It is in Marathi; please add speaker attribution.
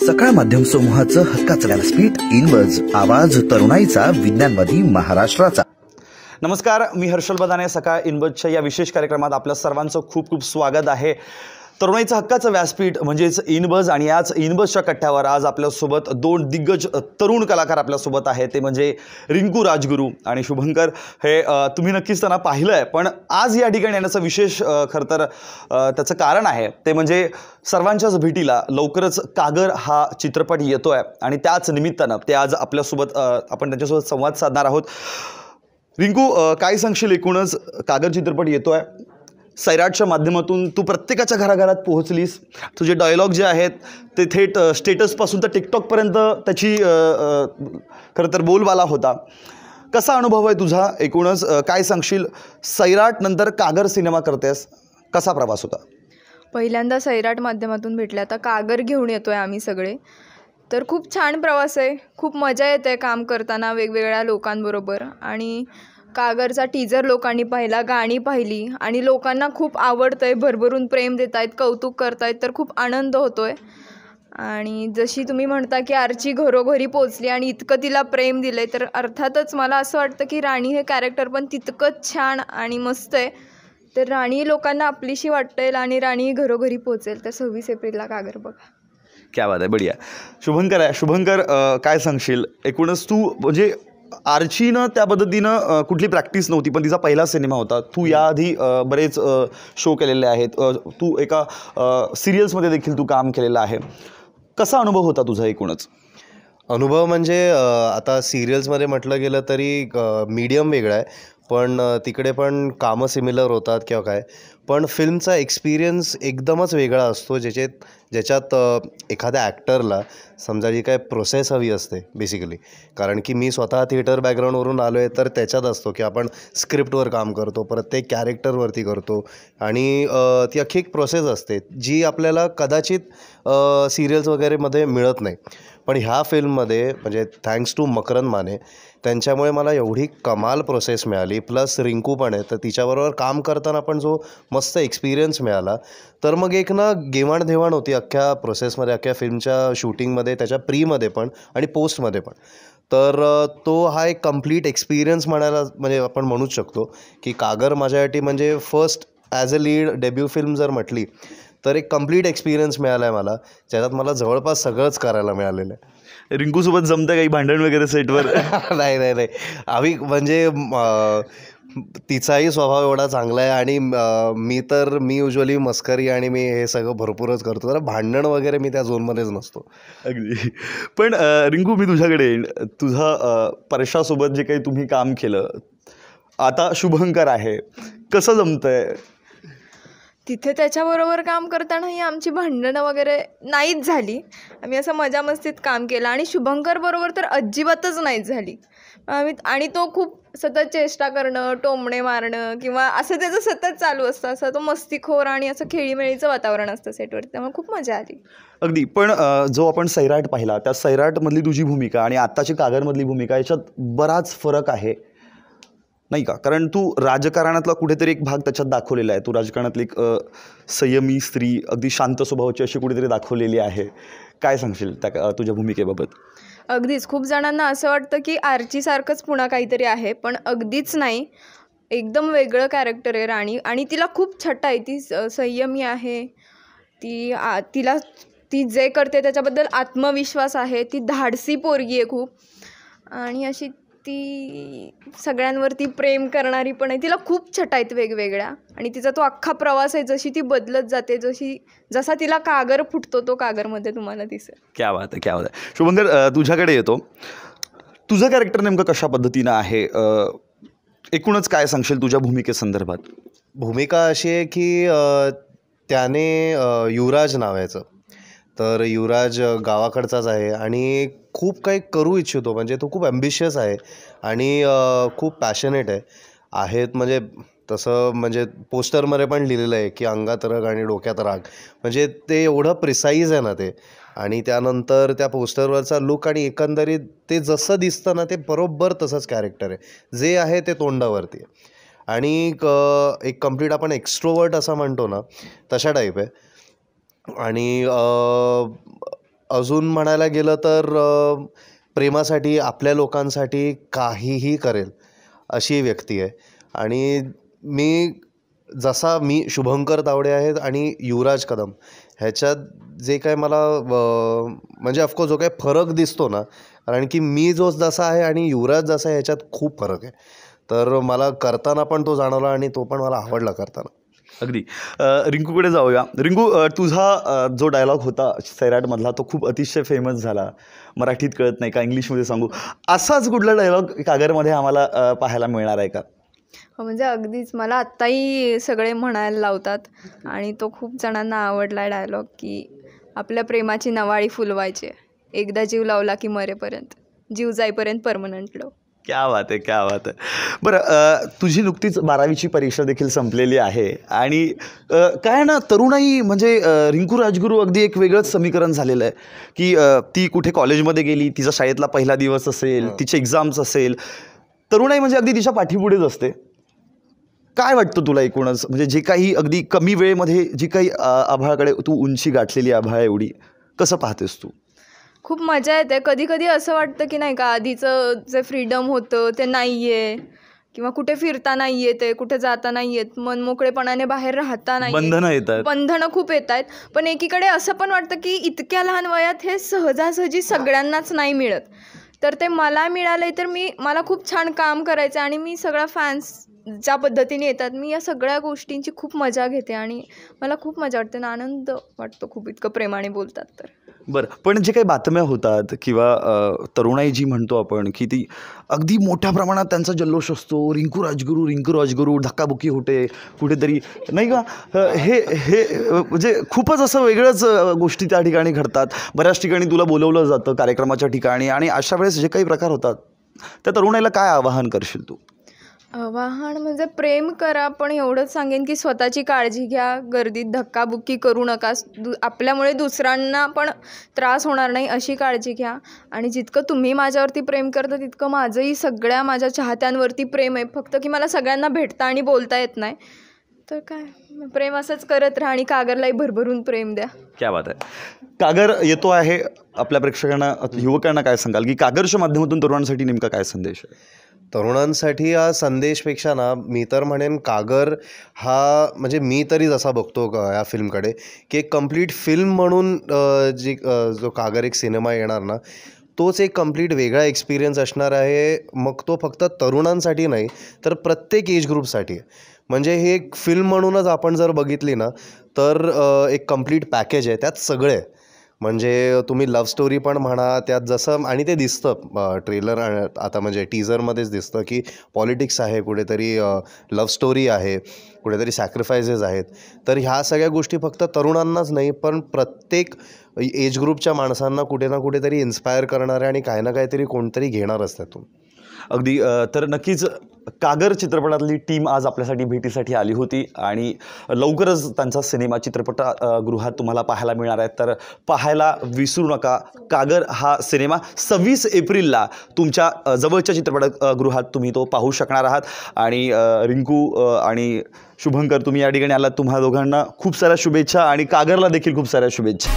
Speaker 1: सकाळ माध्यम समूहाचं हक्काचं व्यासपीठ इनबज आवाज तरुणाईचा विज्ञानवादी महाराष्ट्राचा।
Speaker 2: नमस्कार, मी हर्षल बदाने। सकाळ इनबजच्या या विशेष कार्यक्रमात आपल्या सर्वांचं खूप खूप स्वागत आहे। तरुणाईचं हक्काचं व्यासपीठ म्हणजेच इनबज आणि याच इनबजच्या कट्ट्यावर आज आपल्यासोबत दोन दिग्गज तरुण कलाकार आपल्यासोबत आहेत। ते म्हणजे रिंकू राजगुरू आणि शुभंकर। हे तुम्ही नक्कीच त्यांना पाहिलं आहे, पण आज या ठिकाणी येण्याचं विशेष खरं तर त्याचं कारण आहे ते म्हणजे सर्वांच्याच भेटीला लवकरच कागर हा चित्रपट येतोय आणि त्याच निमित्तानं ते आज आपल्यासोबत आपण त्यांच्यासोबत संवाद साधणार आहोत। रिंकू, काय सांगशील? एकूणच कागर चित्रपट येतोय, सैराटच्या माध्यमातून तू प्रत्येकाच्या घराघरात पोहोचलीस। तुझे डायलॉग जे आहेत ते थेट स्टेटसपासून तर टिकटॉकपर्यंत त्याची खरं तर बोलबाला होता। कसा अनुभव आहे तुझा? एकूणच काय सांगशील? सैराट नंतर कागर सिनेमा करतेस, कसा प्रवास होता?
Speaker 3: पहिल्यांदा सैराट माध्यमातून भेटले, आता कागर घेऊन येतोय आम्ही सगळे, तर खूप छान प्रवास आहे। खूप मजा येते काम करताना वेगवेगळ्या लोकांबरोबर। आणि कागरचा टीजर लोकांनी पाहिला, गाणी पाहिली आणि लोकांना खूप आवडतंय, भरभरून प्रेम देत आहेत, कौतुक करतायत, तर खूप आनंद होतोय। आणि जशी तुम्ही म्हणता की आर्ची घरोघरी पोचली आणि इतकं तिला प्रेम दिलंय, तर अर्थातच मला असं वाटतं की राणी हे कॅरेक्टर पण तितकंच छान आणि मस्त आहे। तर राणी लोकांना आपलीशी वाटेल आणि राणी घरोघरी पोचेल। तर 26 एप्रिलला कागर बघा।
Speaker 2: क्या बात आहे, बढिया। शुभंकर आहे, शुभंकर काय सांगशील? एकूणच तू म्हणजे आर्चीनं त्या पद्धतीनं कुठली प्रॅक्टिस नव्हती, पण तिचा पहिला सिनेमा होता। तू याआधी बरेच शो केलेले आहेत, तू एका सिरियल्समध्ये देखील तू काम केलेलं आहे। कसा अनुभव होता तुझा? एकूणच
Speaker 4: अनुभव म्हणजे आता सिरियल्समध्ये म्हटलं गेलं तरी मीडियम वेगळा आहे, पण तिकडे पण कामं सिमिलर होतात किंवा काय, पण फिल्मचा एक्सपिरियन्स एकदमच वेगळा असतो, ज्याच्यात एखाद्या ॲक्टरला समजा जी काय प्रोसेस हवी असते बेसिकली। कारण की मी स्वतः थिएटर बॅकग्राऊंडवरून आलो आहे, तर त्याच्यात असतो की आपण स्क्रिप्टवर काम करतो, प्रत्येक कॅरेक्टरवरती करतो आणि ती अख्खी एक प्रोसेस असते जी आपल्याला कदाचित सिरियल्स वगैरेमध्ये मिळत नाही। पण ह्या फिल्ममध्ये म्हणजे थँक्स टू मकरंद माने, त्यांच्यामुळे मला एवढी कमाल प्रोसेस मिळाली, प्लस रिंकू पण आहे, तर तिच्याबरोबर काम करताना पण जो मस्त एक्सपिरियन्स मिळाला, तर मग एक ना घेवाणदेवाण होती अख्ख्या प्रोसेसमध्ये, अख्ख्या फिल्मच्या शूटिंगमध्ये, त्याच्या प्रीमध्ये पण आणि पोस्टमध्ये पण। तर तो हा एक कंप्लीट एक्सपिरियन्स म्हणायला म्हणजे आपण म्हणूच शकतो की कागर माझ्यासाठी म्हणजे first as a lead debut film जर म्हटली तर एक कंप्लीट एक्सपिरियन्स मिळाला आहे मला, ज्याच्यात मला जवळपास सगळंच करायला मिळालेलं आहे।
Speaker 2: रिंकूसोबत जमतं काही भांडण वगैरे सेटवर?
Speaker 4: नाही नाही नाही, आम्ही म्हणजे तिचाही स्वभाव एवढा चांगला आहे आणि मी युज्युअली मस्करी आणि मी हे सगळं भरपूरच करतो, तर भांडण वगैरे मी त्या झोनमध्येच नसतो
Speaker 2: अगदी। पण रिंकू, मी तुझ्याकडे येईन। तुझा परशासोबत जे काही तुम्ही काम केलं, आता शुभंकर आहे, कसं जमतंय?
Speaker 3: तिथे त्याच्याबरोबर काम करताना ही आमची भांडणं वगैरे नाहीच झाली। आम्ही असं मजा मस्तीत काम केलं आणि शुभंकर बरोबर तर अजिबातच नाहीच झाली। आणि तो खूप सतत चेष्टा करणं, टोमणे मारणं किंवा असं त्याचं सतत चालू असतं, असं तो मस्तीखोर आणि असं खेळीमेळीचं वातावरण असतं सेटवर, त्यामुळे खूप मजा आली।
Speaker 2: अगदी। पण जो आपण सैराट पाहिला, त्या सैराटमधली तुझी भूमिका आणि आत्ताची कागरमधली भूमिका याच्यात बराच फरक आहे, नाही का? कारण तू राजकारणातला कुठेतरी एक भाग त्याच्यात दाखवलेला आहे। तू राजकारणातली एक संयमी स्त्री, अगदी शांत स्वभावाची अशी कुठेतरी दाखवलेली आहे। काय सांगशील त्या तुझ्या भूमिकेबाबत?
Speaker 3: अगदीच। खूप जणांना असं वाटतं की आर्चीसारखंच पुन्हा काहीतरी आहे, पण अगदीच नाही। एकदम वेगळं कॅरेक्टर आहे राणी आणि तिला खूप छटा आहे, ती संयमी आहे, ती जे करते त्याच्याबद्दल आत्मविश्वास आहे, ती धाडसी पोरगी आहे खूप, आणि अशी ती सगळ्यांवरती प्रेम करणारी पण आहे। तिला खूप छटा आहेत वेगवेगळ्या आणि तिचा तो अख्खा प्रवास आहे, जशी ती बदलत जाते, जसा तिला कागर फुटतो तो कागरमध्ये तुम्हाला दिसेल।
Speaker 2: क्या बात आहे, क्या बात आहे। शुभंकर, तुझ्याकडे येतो। तुझं कॅरेक्टर नेमकं कशा पद्धतीनं आहे? एकूणच काय सांगशील तुझ्या भूमिकेसंदर्भात?
Speaker 4: भूमिका अशी आहे की त्याने युवराज नाव याचं, तर युवराज गावाकडचाच आहे आणि खूप काही करू इच्छितो, म्हणजे तो खूप ॲम्बिशियस आहे आणि खूप पॅशनेट आहेत म्हणजे तसं म्हणजे पोस्टरमध्ये पण लिहिलेलं आहे की अंगात रग आणि डोक्यात राग, म्हणजे ते एवढं प्रिसाईज आहे ना ते। आणि त्यानंतर त्या पोस्टरवरचा लुक आणि एकंदरीत ते जसं दिसतं ना, ते बरोबर तसंच कॅरेक्टर आहे, जे आहे ते तोंडावरती आहे आणि एक कंप्लीट आपण एक्स्ट्रोवर्ट असं म्हणतो ना, तशा टाईप आहे। आणि अजून म्हणायला गेलं तर प्रेमासाठी आपल्या लोकांसाठी काहीही करेल अशी व्यक्ती आहे. आणि मी शुभंकर तावडे आहेत आणि युवराज कदम ह्याच्यात जे काय मला म्हणजे ऑफकोर्स जो काय फरक दिसतो ना, कारण की मी जो जसा आहे आणि युवराज जसा आहे ह्याच्यात खूप फरक आहे. तर मला करताना पण तो जाणवला आणि तो पण मला आवडला करताना.
Speaker 2: अगदी. रिंकूकडे जाऊया. रिंकू, तुझा जो डायलॉग होता सैराटमधला तो खूप अतिशय फेमस झाला. मराठीत कळत नाही का इंग्लिशमध्ये सांगू, असाच कुठला डायलॉग कागरमध्ये आम्हाला पाहायला मिळणार आहे का?
Speaker 3: म्हणजे अगदीच मला आत्ताही सगळे म्हणायला लावतात आणि तो खूप जणांना आवडला डायलॉग, की आपल्या प्रेमाची नवाळी फुलवायची, एकदा जीव लावला की मरेपर्यंत, जीव जाईपर्यंत परमनंट लव.
Speaker 2: क्या बात आहे, क्या बात आहे. बरं, तुझी नुकतीच 12वीची परीक्षा देखील संपलेली आहे आणि काय ना, तरुणाई म्हणजे रिंकू राजगुरू अगदी एक वेगळंच समीकरण झालेलं आहे, की ती कुठे कॉलेजमध्ये गेली, तिचा शाळेतला पहिला दिवस असेल, तिचे एक्झाम्स असेल, तरुणाई म्हणजे अगदी तिच्या पाठीपुढेच असते. काय वाटतं तुला एकूणच, म्हणजे जे काही अगदी कमी वेळेमध्ये जी काही आभाळाकडे तू उंची गाठलेली आभाळ एवढी, कसं पाहतेस तू?
Speaker 3: खूप मजा येते. कधी कधी असं वाटतं की नाही का, आधीचं जे फ्रीडम होतं ते नाही आहे, किंवा कुठे फिरता नाही येते, कुठे जाता नाही येत, मन मोकळेपणाने बाहेर राहता नाही,
Speaker 2: बंधनं येतात.
Speaker 3: बंधनं खूप येत आहेत. पण एकीकडे असं पण वाटतं की इतक्या लहान वयात हे सहजासहजी सगळ्यांनाच नाही मिळत. तर ते मला मिळालं तर मला खूप छान काम करायचं आणि मी सगळ्या फॅन्स ज्या पद्धतीने येतात, मी या सगळ्या गोष्टींची खूप मजा घेते आणि मला खूप मजा वाटते आणि आनंद वाटतो खूप, इतकं प्रेमाने बोलतात तर.
Speaker 2: बरं, पण जे काही बातम्या होतात किंवा तरुणाई जी म्हणतो आपण, की ती अगदी मोठ्या प्रमाणात त्यांचा जल्लोष असतो, रिंकू राजगुरू धक्काबुक्की होते कुठेतरी, नाही का? हे हे म्हणजे खूपच असं वेगळंच गोष्टी त्या ठिकाणी घडतात. बऱ्याच ठिकाणी तुला बोलवलं जातं कार्यक्रमाच्या ठिकाणी आणि अशा वेळेस जे काही प्रकार होतात त्या तरुणाईला काय आवाहन करशील तू?
Speaker 3: आव्हान म्हणजे प्रेम करा, पण एवढंच सांगेन की स्वतःची काळजी घ्या, गर्दीत धक्काबुक्की करू नका, आपल्यामुळे दुसऱ्यांना पण त्रास होणार नाही अशी काळजी घ्या. आणि जितकं तुम्ही माझ्यावरती प्रेम करता तितकं माझंही सगळ्या माझ्या चाहत्यांवरती प्रेम आहे, फक्त की मला सगळ्यांना भेटता आणि बोलता येत नाही. तर काय, प्रेम असंच करत राहा आणि कागरलाही भरभरून प्रेम द्या.
Speaker 2: क्या बात आहे. कागर येतो आहे, आपल्या प्रेक्षकांना युवकांना काय सांगाल, की कागरच्या माध्यमातून तरुणांसाठी नेमका काय संदेश आहे?
Speaker 4: तरुणांसाठी हा संदेशपेक्षा ना, मी तर म्हणेन कागर हा, म्हणजे मी तरी जसा बघतो या फिल्मकडे, की एक कम्प्लीट फिल्म म्हणून जो कागर एक सिनेमा येणार ना, तोच एक कम्प्लीट वेगळा एक्सपिरियन्स असणार आहे. मग तो फक्त तरुणांसाठी नाही तर प्रत्येक एज ग्रुपसाठी आहे. म्हणजे हे एक फिल्म म्हणूनच आपण जर बघितली ना, तर एक कम्प्लीट पॅकेज आहे, त्यात सगळे आहे. म्हणजे तुम्ही लव्ह स्टोरी पण म्हणा त्यात, जसं आणि ते दिसतं ट्रेलर आता म्हणजे टीझरमध्येच दिसतं, की पॉलिटिक्स आहे, कुठेतरी लव्ह स्टोरी आहे, कुठेतरी सॅक्रिफायसेस आहेत. तर ह्या सगळ्या गोष्टी फक्त तरुणांनाच नाही पण प्रत्येक एज ग्रुपच्या माणसांना कुठे ना कुठेतरी इन्स्पायर करणारे आणि काही ना काहीतरी कोणतरी घेणारच त्यातून.
Speaker 2: अगदी. तर नक्कीच कागर चित्रपटातली टीम आज आपल्यासाठी भेटीसाठी आली होती आणि लवकरच त्यांचा सिनेमा चित्रपटगृहात तुम्हाला पाहायला मिळणार आहे. तर पाहायला विसरू नका. कागर हा सिनेमा 26 एप्रिलला तुमच्या जवळच्या चित्रपटगृहात तुम्ही तो पाहू शकणार आहात. आणि रिंकू आणि शुभंकर, तुम्ही या ठिकाणी आलात, तुम्हा दोघांना खूप साऱ्या शुभेच्छा आणि कागरला देखील खूप साऱ्या शुभेच्छा.